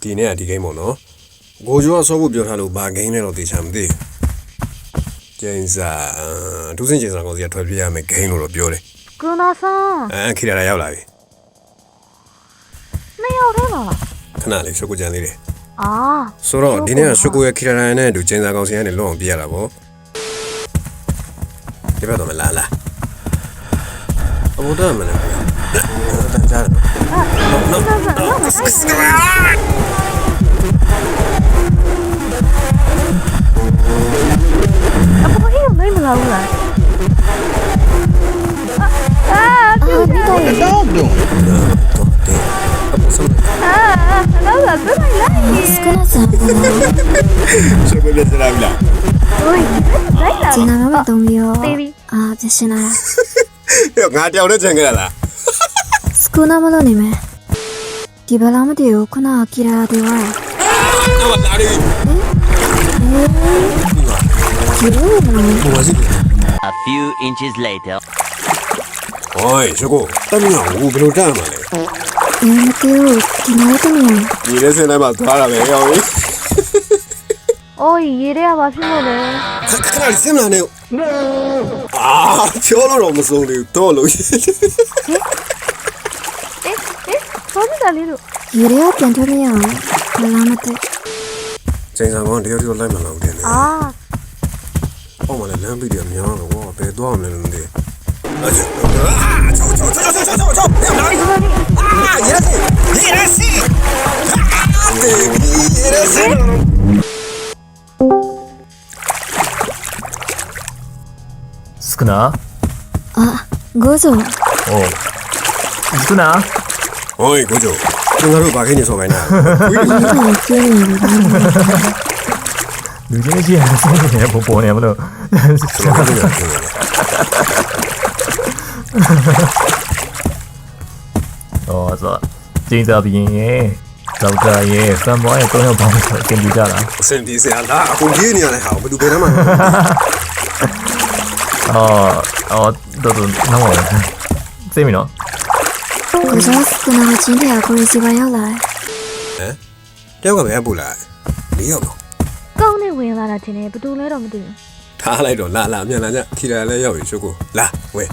ဒီနေ့ကဒီ game ပေါ့နော်ကိုကျော်ကဆော့ဖို့ပြောထားလို့ဘာ game လဲတော့သိချင်မသိကျင်းစာဒုစင်ကျင်းစာကောင်စီကထွက်ပြေးရမယ် game လို့တော့ပြောတယ် ကုနာဆန် ခိရာရောက်လာပြီ နှစ်ယောက်တည်းပါ ခဏလေးရှုပ်ကိုကြံသေးတယ် အာ ဆိုတော့ဒီနေ့ကရှုပ်ကိုရဲ့ခိရာနဲ့အတူကျင်းစာကောင်စီကနေလွတ်အောင်ပြေးရတာပေါ့ဒီဘက်တော့မလာလားအဘောတော့မလားတန်ကြတယ်အဖေဟိမလာဘူးလားဒီတော့ dog doing? လာလာဘယ်လိုလဲ Scusa saရှုပ်ကိုပြစလာပြီလား ဟိုလိုက်လာ 지나가면 동료 Baby. 아 대신아야 ငါတယောက်နဲ့ချန်ခဲ့ရလား 스쿠나 몰로님의 디발라마디오 쿠나 키라 디와이 တော့လာပြီ 기분이 ဟိုပါစီ A few inches later. ဟိုးရှုပ်ကိုတမန်ကဘယ်လိုတက်မှာလဲ 마디오 디나이드미야 ဒီလက်စင်းထဲမှာသွားတာပဲရောက်ပြီ အိုးရေထဲကဘာဖြစ်လို့လဲ ခဏလေးစင်မလာနဲ့အာချောလို့တော့မစုံသေးဘူးတော့လို့ ဘာဖြစ်တာလဲလို့ 유래야 변태미야 발라마디 ချိန်ဆောင်ကောင်တယောက်တယောက်လိုက်မှလာဦးတယ်လေ အာ ဟောမလဲလမ်းပြီးတယ်မြောင်းတော့ဘောဘယ်သွားမလဲလို့မသိအာချောအာရစီ스쿠나? 아 고조 스쿠나? ဟိုးကိုကျော်ငါတို့ဘာခင်းနေစော်ခိုင်းတာ 이거 끼는 누진이 생기네 보네 뭐로 ကျွန်တော်တို့က 저 진짜 비행에 저자의 쌈모에 또는 방송 생기잖아 အစင်ပြေစရာလားအခုကြီးနေရတဲ့ဟာဘယ်သူဘယ်နှမှာ 너도 나와 재미너? 고조 스쿠나가 진대야 고리지가 열라 ဟမ်တယောက်ကပဲပူလာ၄ယောက်တော့ ကောင်းနေဝင်လာတာတင်နေဘယ်သူလဲတော့မသိဘူး ထားလိုက်တော့လာမြန်လာကြခီလာလည်းရောက်ပြီရှုပ်ကိုလာဝဲ